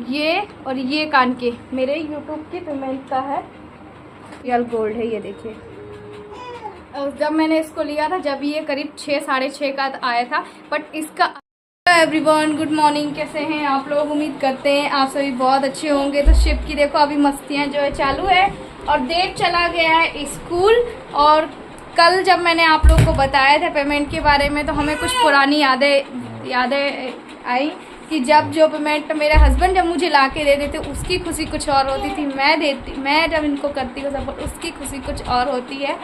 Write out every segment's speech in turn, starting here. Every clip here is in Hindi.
ये और ये कान के मेरे यूट्यूब के पेमेंट का है, रियल गोल्ड है ये देखिए। और जब मैंने इसको लिया था जब ये करीब 6 साढ़े 6 का आया था, बट इसका एवरीवन गुड मॉर्निंग, कैसे हैं आप लोग? उम्मीद करते हैं आप सभी बहुत अच्छे होंगे। तो शिव की देखो अभी मस्तियां जो है चालू है और देव चला गया है स्कूल। और कल जब मैंने आप लोग को बताया था पेमेंट के बारे में तो हमें कुछ पुरानी यादें आई कि जब जो पेमेंट मेरे हस्बैंड जब मुझे ला के दे देते उसकी खुशी कुछ और होती थी, मैं जब इनको करती हूँ सपोर्ट उसकी खुशी कुछ और होती है।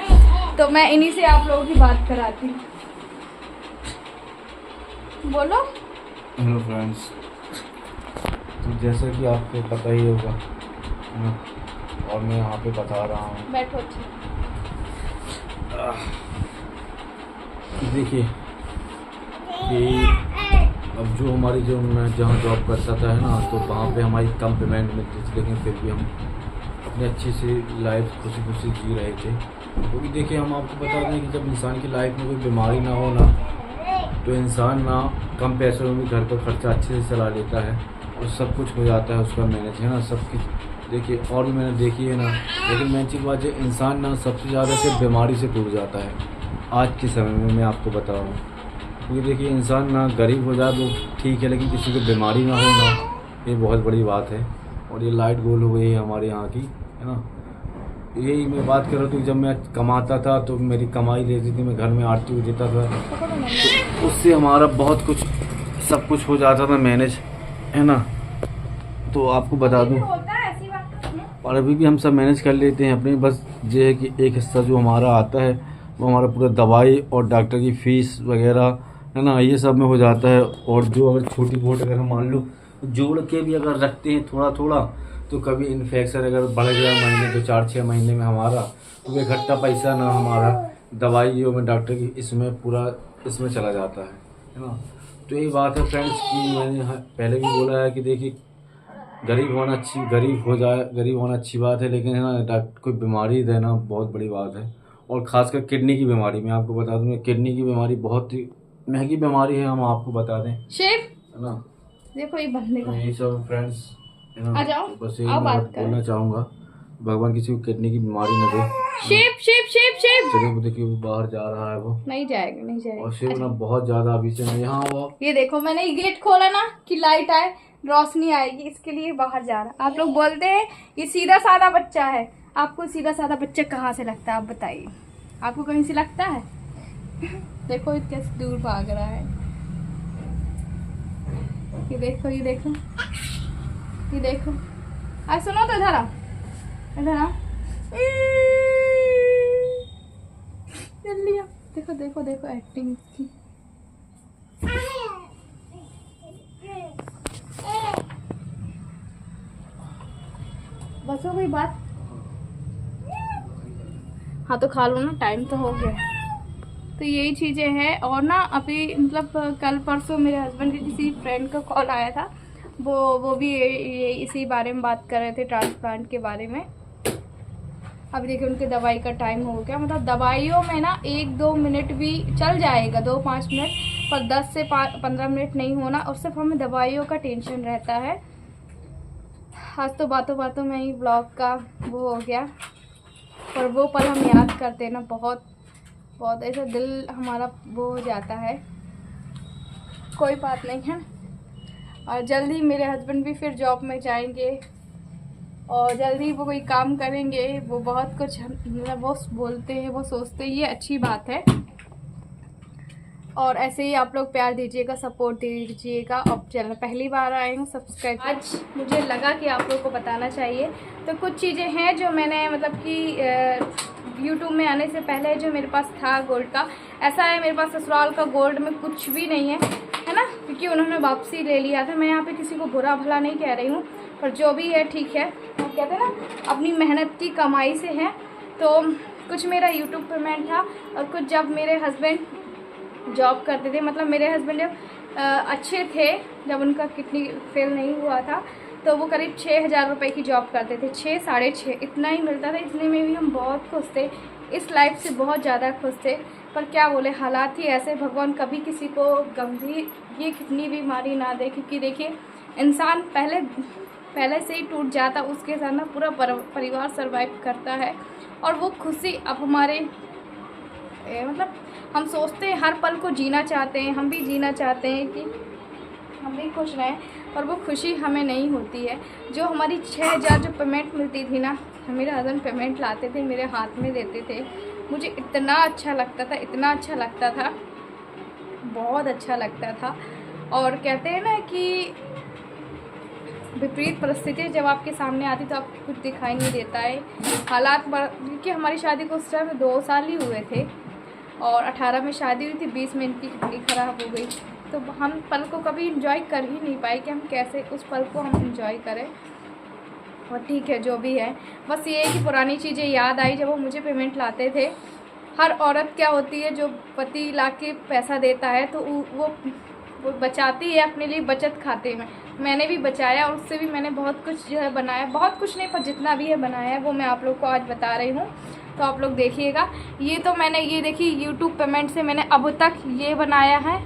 तो मैं इन्हीं से आप लोगों की बात कराती हूँ। बोलो। हेलो फ्रेंड्स, तो जैसा कि आपको पता ही होगा और मैं यहाँ पे बता रहा हूँ। बैठो। देखिए कि अब जो हमारी जो मैं जहाँ जॉब करता था है ना, तो वहाँ पे हमारी कम पेमेंट मिलती थी, लेकिन फिर भी हम अपनी अच्छी सी लाइफ खुशी खुशी जी रहे थे। क्योंकि देखिए हम आपको बता दें कि जब इंसान की लाइफ में कोई बीमारी ना हो ना, तो इंसान ना कम पैसों में भी घर का खर्चा अच्छे से चला लेता है और सब कुछ हो जाता है उसका मैनेज, है ना। सब कुछ देखिए और भी मैंने देखी है ना, लेकिन मेन चीज़ बात है इंसान ना सबसे ज़्यादा सिर्फ बीमारी से टूट जाता है आज के समय में, मैं आपको बता रहा हूँ। क्योंकि देखिए इंसान ना गरीब हो जाए तो ठीक है, लेकिन किसी को बीमारी ना हो ना, ये बहुत बड़ी बात है। और ये लाइट गोल हो गई है हमारे यहाँ की, है ना। यही मैं बात कर रहा था, जब मैं कमाता था तो मेरी कमाई लेती थी, मैं घर में आरती हुई देता था, तो उससे हमारा बहुत कुछ सब कुछ हो जाता था मैनेज, है ना। तो आपको बता दूं, और अभी भी हम सब मैनेज कर लेते हैं अपने। बस ये है कि एक हिस्सा जो हमारा आता है वो हमारा पूरा दवाई और डॉक्टर की फ़ीस वगैरह, है ना, ये सब में हो जाता है। और जो अगर छोटी बहुत अगर हम मान लो जोड़ के भी अगर रखते हैं थोड़ा थोड़ा, तो कभी इन्फेक्शन अगर बढ़ गया महीने 2 4 6 महीने में हमारा, तो वो इकट्ठा पैसा ना हमारा दवाइयों में डॉक्टर की इसमें पूरा इसमें चला जाता है ना। तो यही बात है फ्रेंड्स कि मैंने पहले भी बोला है कि देखिए गरीब होना अच्छी बात है, लेकिन है ना कोई बीमारी रहना बहुत बड़ी बात है। और ख़ासकर किडनी की बीमारी, मैं आपको बता दूँ किडनी की बीमारी बहुत ही महंगी बीमारी है, हम आपको बता दें, है ना। देखो ये बंदे को यही सब फ्रेंड्स, है ना। आ जाओ, तो बस यही आओ मैं बात बोलना चाहूँगा, भगवान किसी को किडनी की बीमारी न दे। शिव चलिए वो देखिए वो बाहर जा रहा है, वो नहीं जाएगा। और शिव ना बहुत ज़्यादा अभी से यहाँ वो ये देखो मैंने ये गेट खोला ना कि लाइट आए रोशनी आएगी, इसके लिए बाहर जा रहा। आप लोग बोलते हैं ये सीधा साधा बच्चा है, आपको सीधा साधा बच्चा कहाँ से लगता है आप बताइए? आपको कहीं से लगता है? देखो ये कैसे दूर भाग रहा है। ये देखो आज सुनो तो इधर आ जल्दी आ। देखो एक्टिंग इसकी। बस हो गई बात। हाँ तो खा लो ना, टाइम तो हो गया। तो यही चीज़ें हैं। और ना अभी मतलब कल परसों मेरे हस्बैंड के किसी फ्रेंड का कॉल आया था, वो भी ये इसी बारे में बात कर रहे थे, ट्रांसप्लांट के बारे में। अभी देखिए उनके दवाई का टाइम हो गया, मतलब दवाइयों में ना 1-2 मिनट भी चल जाएगा, 2-5 मिनट, पर 10 से 15 मिनट नहीं होना। और सिर्फ हमें दवाइयों का टेंशन रहता है। आज तो बातों में ही ब्लॉग का वो हो गया, और वो पल हम याद करते हैं ना, बहुत ऐसा दिल हमारा वो हो जाता है। कोई बात नहीं है। और जल्दी मेरे हस्बैंड भी फिर जॉब में जाएंगे और जल्दी वो कोई काम करेंगे। वो बहुत कुछ मतलब वो बोलते हैं, वो सोचते हैं, ये अच्छी बात है। और ऐसे ही आप लोग प्यार दीजिएगा, सपोर्ट दीजिएगा। और चैनल पहली बार आए हूँ सब्सक्राइब। आज मुझे लगा कि आप लोग को बताना चाहिए। तो कुछ चीज़ें हैं जो मैंने मतलब कि यूट्यूब में आने से पहले जो मेरे पास था गोल्ड का, ऐसा है मेरे पास ससुराल का गोल्ड में कुछ भी नहीं है ना, क्योंकि उन्होंने वापसी ले लिया था। मैं यहाँ पे किसी को बुरा भला नहीं कह रही हूँ, पर जो भी है ठीक है। कहते हैं ना अपनी मेहनत की कमाई से है। तो कुछ मेरा यूट्यूब पेमेंट था और कुछ जब मेरे हस्बैंड जॉब करते थे, मतलब मेरे हस्बैंड जब अच्छे थे, जब उनका किडनी फेल नहीं हुआ था, तो वो करीब 6,000 रुपये की जॉब करते थे। 6 साढ़े 6 इतना ही मिलता था। इतने में भी हम बहुत खुश थे, इस लाइफ से बहुत ज़्यादा खुश थे। पर क्या बोले, हालात ही ऐसे, भगवान कभी किसी को गंभीर ये किडनी बीमारी ना दे। क्योंकि देखिए इंसान पहले से ही टूट जाता, उसके साथ ना पूरा परिवार सरवाइव करता है। और वो खुशी अब हमारे मतलब हम सोचते हैं हर पल को जीना चाहते हैं, हम भी जीना चाहते हैं कि हम भी खुश रहें, पर वो खुशी हमें नहीं होती है। जो हमारी 6000 जो पेमेंट मिलती थी ना, मेरे हस्बैंड पेमेंट लाते थे, मेरे हाथ में देते थे, मुझे इतना अच्छा लगता था, इतना अच्छा लगता था, बहुत अच्छा लगता था। और कहते हैं ना कि विपरीत परिस्थिति जब आपके सामने आती तो आपको कुछ दिखाई नहीं देता है। हालात क्योंकि हमारी शादी को उस टाइम 2 साल ही हुए थे और 18 में शादी हुई थी, 20 में इनकी ज़िंदगी ख़राब हो गई। तो हम पल को कभी इंजॉय कर ही नहीं पाए कि हम कैसे उस पल को हम इंजॉय करें। और ठीक है, जो भी है, बस ये है कि पुरानी चीज़ें याद आई जब वो मुझे पेमेंट लाते थे। हर औरत क्या होती है, जो पति लाके पैसा देता है तो वो बचाती है अपने लिए बचत खाते में। मैंने भी बचाया और उससे भी मैंने बहुत कुछ जो है बनाया, बहुत कुछ नहीं पर जितना भी है बनाया है वो मैं आप लोग को आज बता रही हूँ, तो आप लोग देखिएगा। ये तो मैंने ये देखिए यूट्यूब पेमेंट से मैंने अब तक ये बनाया है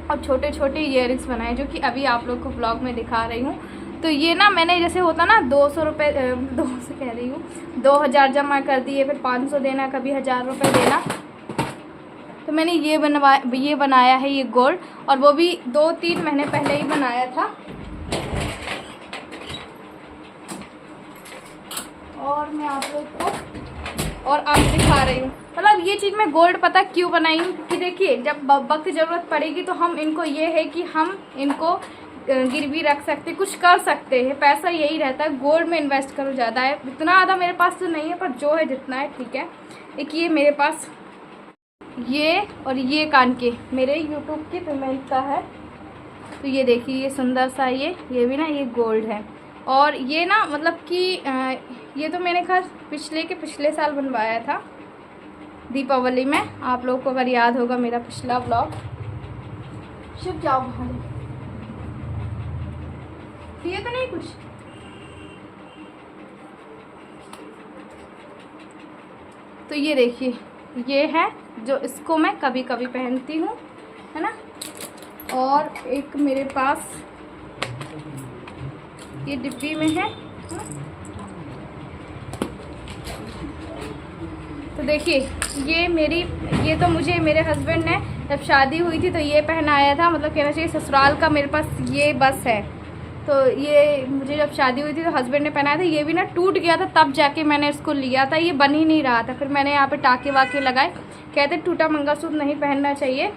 और छोटे छोटे ईयरिंग्स बनाए जो कि अभी आप लोग को ब्लॉग में दिखा रही हूँ। तो ये ना मैंने जैसे होता ना 200 रुपये 200 कह रही हूँ 2000 जमा कर दिए, फिर 500 देना, कभी 1000 रुपये देना। तो मैंने ये बनाया है ये गोल्ड, और वो भी 2-3 महीने पहले ही बनाया था। और मैं आप लोग को और आप दिखा रही हूँ, मतलब ये चीज़ मैं गोल्ड पता क्यों बनाई हूँ, क्योंकि देखिए जब वक्त ज़रूरत पड़ेगी तो हम इनको, ये है कि हम इनको गिरवी रख सकते, कुछ कर सकते हैं। पैसा यही रहता है, गोल्ड में इन्वेस्ट करो ज़्यादा है। इतना ज़्यादा मेरे पास तो नहीं है, पर जो है जितना है ठीक है। एक ये मेरे पास ये और ये कान के मेरे यूट्यूब के पेमेंट का है। तो ये देखिए ये सुंदर सा ये भी ना ये गोल्ड है। और ये ना मतलब कि ये तो मैंने खैर पिछले साल बनवाया था दीपावली में। आप लोग को अगर याद होगा मेरा पिछला ब्लॉग। शुभ जाओ भाई, ये तो नहीं कुछ। तो ये देखिए ये है जो इसको मैं कभी कभी पहनती हूँ, है ना। और एक मेरे पास ये डिब्बी में है। तो देखिए ये तो मुझे मेरे हस्बैंड ने जब शादी हुई थी तो ये पहनाया था, मतलब कहना चाहिए ससुराल का मेरे पास ये बस है। तो ये मुझे जब शादी हुई थी तो हस्बैंड ने पहनाया था। ये भी ना टूट गया था, तब जाके मैंने इसको लिया था, ये बन ही नहीं रहा था। फिर मैंने यहाँ पे टाके वाके लगाए, कहते टूटा मंगलसूत्र नहीं पहनना चाहिए,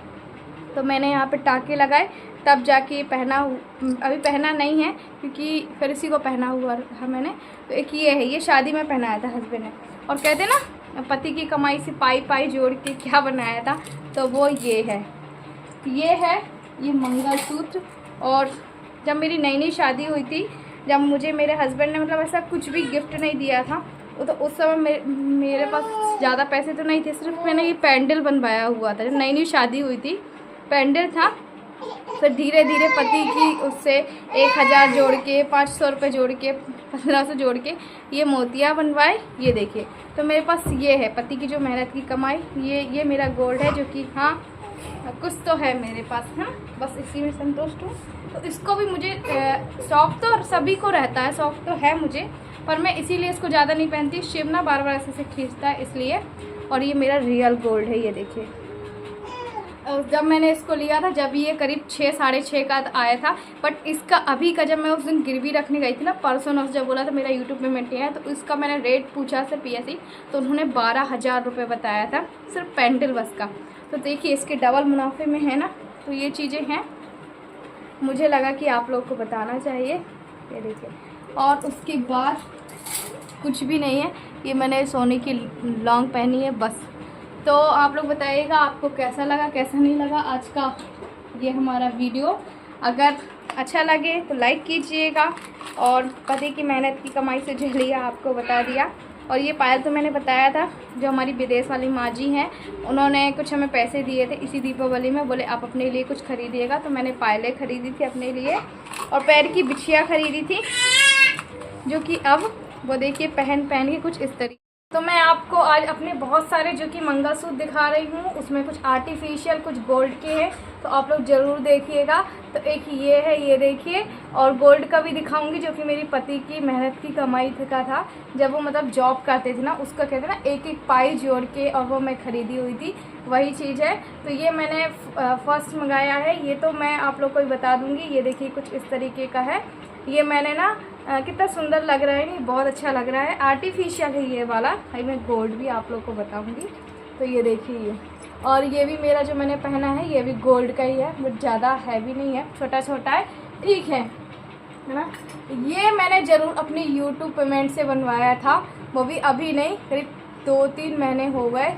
तो मैंने यहाँ पे टाके लगाए तब जाके पहना। अभी पहना नहीं है क्योंकि फिर इसी को पहना हुआ था मैंने। तो एक ये है, ये शादी में पहनाया था हस्बैंड ने। और कहते ना पति की कमाई से पाई जोड़ के क्या बनाया था, तो वो ये है ये मंगलसूत्र। और जब मेरी नई शादी हुई थी, जब मुझे मेरे हस्बैंड ने मतलब ऐसा कुछ भी गिफ्ट नहीं दिया था, तो उस समय मेरे पास ज़्यादा पैसे तो नहीं थे, सिर्फ मैंने ये पैंडल बनवाया हुआ था। जब नई शादी हुई थी पैंडल था, फिर धीरे धीरे पति की उससे 1000 जोड़ के 500 रुपये जोड़ के 1500 जोड़ के ये मोतिया बनवाए। ये देखिए, तो मेरे पास ये है पति की जो मेहनत की कमाई, ये मेरा गोल्ड है, जो कि हाँ कुछ तो है मेरे पास, है। बस इसी में संतुष्ट हूँ। तो इसको भी मुझे शौक तो सभी को रहता है, शौक तो है मुझे, पर मैं इसीलिए इसको ज़्यादा नहीं पहनती। शिव ना बार बार ऐसे से खींचता है इसलिए। और ये मेरा रियल गोल्ड है, ये देखिए। जब मैंने इसको लिया था, जब ये करीब 6-6.5 का आया था, बट इसका अभी का जब मैं उस दिन गिरवी रखने गई थी ना, परसों ने जब बोला था मेरा यूट्यूब पेमेंट है, तो इसका मैंने रेट पूछा से PSC, तो उन्होंने 12,000 रुपये बताया था सिर्फ पेंडल बस का। तो देखिए इसके डबल मुनाफे में है ना। तो ये चीज़ें हैं, मुझे लगा कि आप लोग को बताना चाहिए। ये देखिए, और उसके बाद कुछ भी नहीं है, ये मैंने सोने की लॉन्ग पहनी है बस। तो आप लोग बताइएगा आपको कैसा लगा कैसा नहीं लगा आज का ये हमारा वीडियो। अगर अच्छा लगे तो लाइक कीजिएगा। और पति की मेहनत की कमाई से जो लिया आपको बता दिया। और ये पायल तो मैंने बताया था, जो हमारी विदेश वाली माँ जी हैं, उन्होंने कुछ हमें पैसे दिए थे इसी दीपावली में, बोले आप अपने लिए कुछ खरीदिएगा। तो मैंने पायलें खरीदी थी अपने लिए और पैर की बिछिया खरीदी थी, जो कि अब वो देखिए पहन के कुछ इस तरीके। तो मैं आपको आज अपने बहुत सारे जो कि मंगलसूत्र दिखा रही हूँ, उसमें कुछ आर्टिफिशियल कुछ गोल्ड के हैं तो आप लोग ज़रूर देखिएगा। तो एक ये है, ये देखिए, और गोल्ड का भी दिखाऊंगी जो कि मेरी पति की मेहनत की कमाई का था। जब वो मतलब जॉब करते थे ना, उसका कहते हैं ना एक एक पाई जोड़ के, और वो मैं खरीदी हुई थी, वही चीज़ है। तो ये मैंने फर्स्ट मंगाया है। ये तो मैं आप लोग को भी बता दूंगी। ये देखिए कुछ इस तरीके का है। ये मैंने ना कितना सुंदर लग रहा है, नहीं बहुत अच्छा लग रहा है। आर्टिफिशियल है ये वाला। भाई मैं गोल्ड भी आप लोग को बताऊंगी। तो ये देखिए ये, और ये भी मेरा जो मैंने पहना है ये भी गोल्ड का ही है, बट ज़्यादा हैवी नहीं है, छोटा छोटा है, ठीक है ना। ये मैंने ज़रूर अपनी यूट्यूब पेमेंट से बनवाया था, वो भी अभी नहीं, करीब 2-3 महीने हो गए,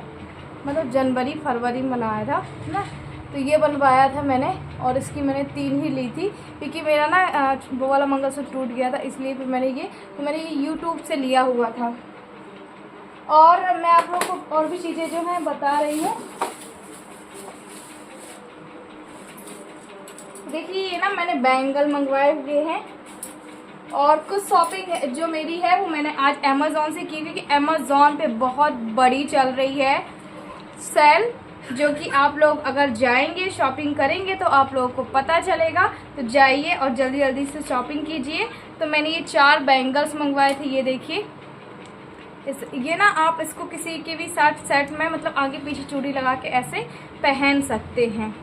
मतलब जनवरी फरवरी में बनाया था ना। तो ये बनवाया था मैंने, और इसकी मैंने 3 ही ली थी, क्योंकि मेरा ना वो वाला मंगलसूत्र टूट गया था, इसलिए फिर मैंने ये यूट्यूब से लिया हुआ था। और मैं आप लोगों को और भी चीज़ें जो हैं बता रही हूँ। देखिए ये ना मैंने बैंगल मंगवाए हुए हैं, और कुछ शॉपिंग जो मेरी है वो मैंने आज अमेज़ॉन से की, क्योंकि अमेज़ॉन पे बहुत बड़ी चल रही है सेल, जो कि आप लोग अगर जाएंगे शॉपिंग करेंगे तो आप लोगों को पता चलेगा। तो जाइए और जल्दी जल्दी से शॉपिंग कीजिए। तो मैंने ये 4 बैंगल्स मंगवाए थे, ये देखिए। ये ना आप इसको किसी के भी साथ सेट में, मतलब आगे पीछे चूड़ी लगा के ऐसे पहन सकते हैं।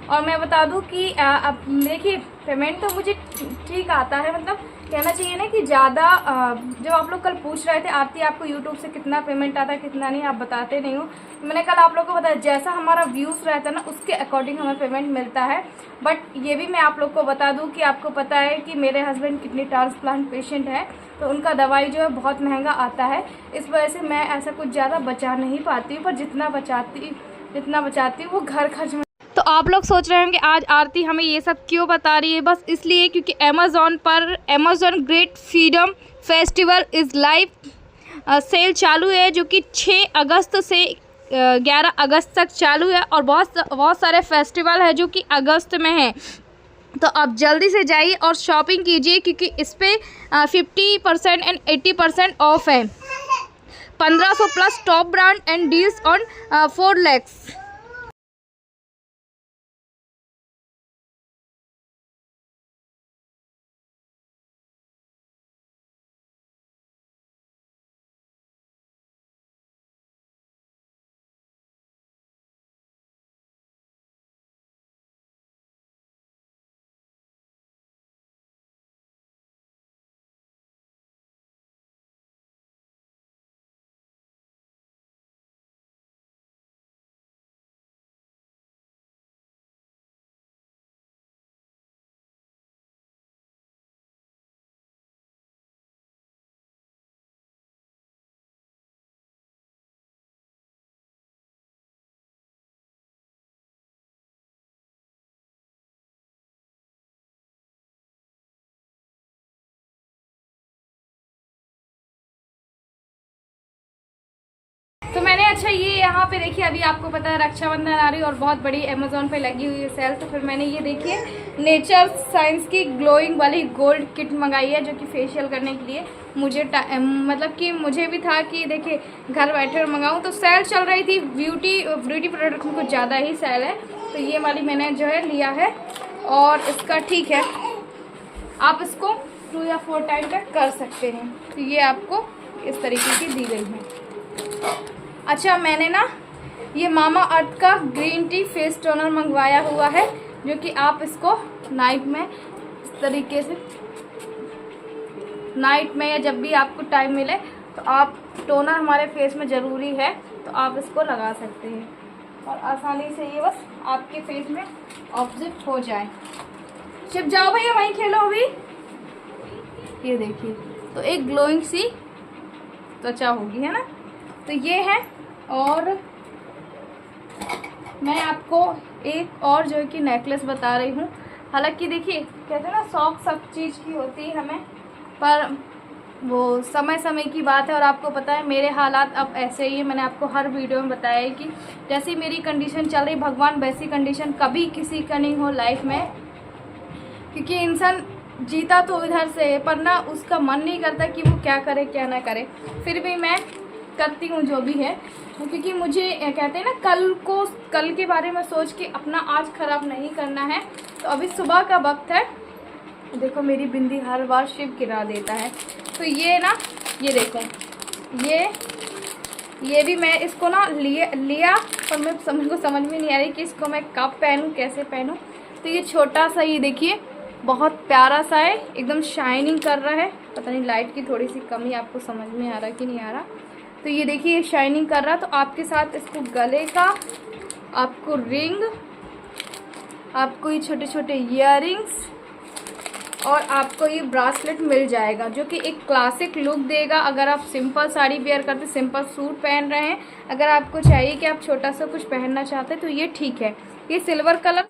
और मैं बता दूं कि अब देखिए पेमेंट तो मुझे ठीक आता है, मतलब कहना चाहिए ना कि ज़्यादा। जब आप लोग कल पूछ रहे थे आरती आपको यूट्यूब से कितना पेमेंट आता है कितना नहीं, आप बताते नहीं हो। मैंने कल आप लोगों को बताया जैसा हमारा व्यूज़ रहता है ना उसके अकॉर्डिंग हमें पेमेंट मिलता है। बट ये भी मैं आप लोग को बता दूं कि आपको पता है कि मेरे हस्बैंड किडनी ट्रांसप्लांट पेशेंट है, तो उनका दवाई जो है बहुत महंगा आता है। इस वजह से मैं ऐसा कुछ ज़्यादा बचा नहीं पाती हूँ, पर जितना बचाती हूँ वो घर खर्च में। तो आप लोग सोच रहे होंगे आज आरती हमें ये सब क्यों बता रही है, बस इसलिए क्योंकि अमेज़ॉन पर Amazon great freedom festival is live sale चालू है, जो कि 6 अगस्त से 11 अगस्त तक चालू है। और बहुत सारे फेस्टिवल है जो कि अगस्त में है। तो आप जल्दी से जाइए और शॉपिंग कीजिए, क्योंकि इस पर 50% एंड 80% ऑफ है। 1500 plus top brand and deals on 4 lakhs। तो मैंने अच्छा ये यहाँ पे देखिए, अभी आपको पता है रक्षाबंधन आ रही है और बहुत बड़ी अमेज़ॉन पे लगी हुई है सेल। तो फिर मैंने ये देखिए नेचर साइंस की ग्लोइंग वाली गोल्ड किट मंगाई है, जो कि फेशियल करने के लिए मुझे मतलब कि मुझे भी था कि देखिए घर बैठे मंगाऊँ। तो सेल चल रही थी, ब्यूटी प्रोडक्ट में कुछ ज़्यादा ही सेल है। तो ये वाली मैंने जो है लिया है, और इसका ठीक है आप इसको 2 या 4 टाइम तक कर सकते हैं। तो ये आपको इस तरीके की दी गई है। अच्छा मैंने ना ये मामा अर्थ का ग्रीन टी फेस टोनर मंगवाया हुआ है, जो कि आप इसको नाइट में इस तरीके से, नाइट में या जब भी आपको टाइम मिले तो आप, टोनर हमारे फेस में ज़रूरी है, तो आप इसको लगा सकते हैं और आसानी से ये बस आपके फेस में ऑब्जर्व हो जाए। जब जाओ भैया वहीं खेलो अभी। ये देखिए, तो एक ग्लोइंग सी त्वचा होगी, है ना। तो ये है, और मैं आपको एक और जो है कि नेकलेस बता रही हूँ। हालांकि देखिए कहते हैं ना शौक सब चीज़ की होती है हमें, पर वो समय समय की बात है। और आपको पता है मेरे हालात अब ऐसे ही है, मैंने आपको हर वीडियो में बताया है कि जैसी मेरी कंडीशन चल रही, भगवान वैसी कंडीशन कभी किसी का नहीं हो लाइफ में। क्योंकि इंसान जीता तो इधर से है, पर ना उसका मन नहीं करता कि वो क्या करे क्या ना करे। फिर भी मैं करती हूँ जो भी है, क्योंकि मुझे कहते हैं ना कल के बारे में सोच के अपना आज ख़राब नहीं करना है। तो अभी सुबह का वक्त है, देखो मेरी बिंदी हर बार शिव गिरा देता है। तो ये ना, ये देखो, ये भी मैं इसको ना लिया और मैं को समझ में नहीं आ रही कि इसको मैं कब पहनूं, कैसे पहनूं। तो ये छोटा सा, ये देखिए बहुत प्यारा सा है, एकदम शाइनिंग कर रहा है। पता नहीं लाइट की थोड़ी सी कमी आपको समझ में आ रहा कि नहीं आ रहा। तो ये देखिए ये शाइनिंग कर रहा। तो आपके साथ इसको गले का, आपको रिंग, आपको ये छोटे छोटे इयररिंग्स और आपको ये ब्रासलेट मिल जाएगा, जो कि एक क्लासिक लुक देगा। अगर आप सिंपल साड़ी वेयर करते, सिंपल सूट पहन रहे हैं, अगर आपको चाहिए कि आप छोटा सा कुछ पहनना चाहते हैं तो ये ठीक है। ये सिल्वर कलर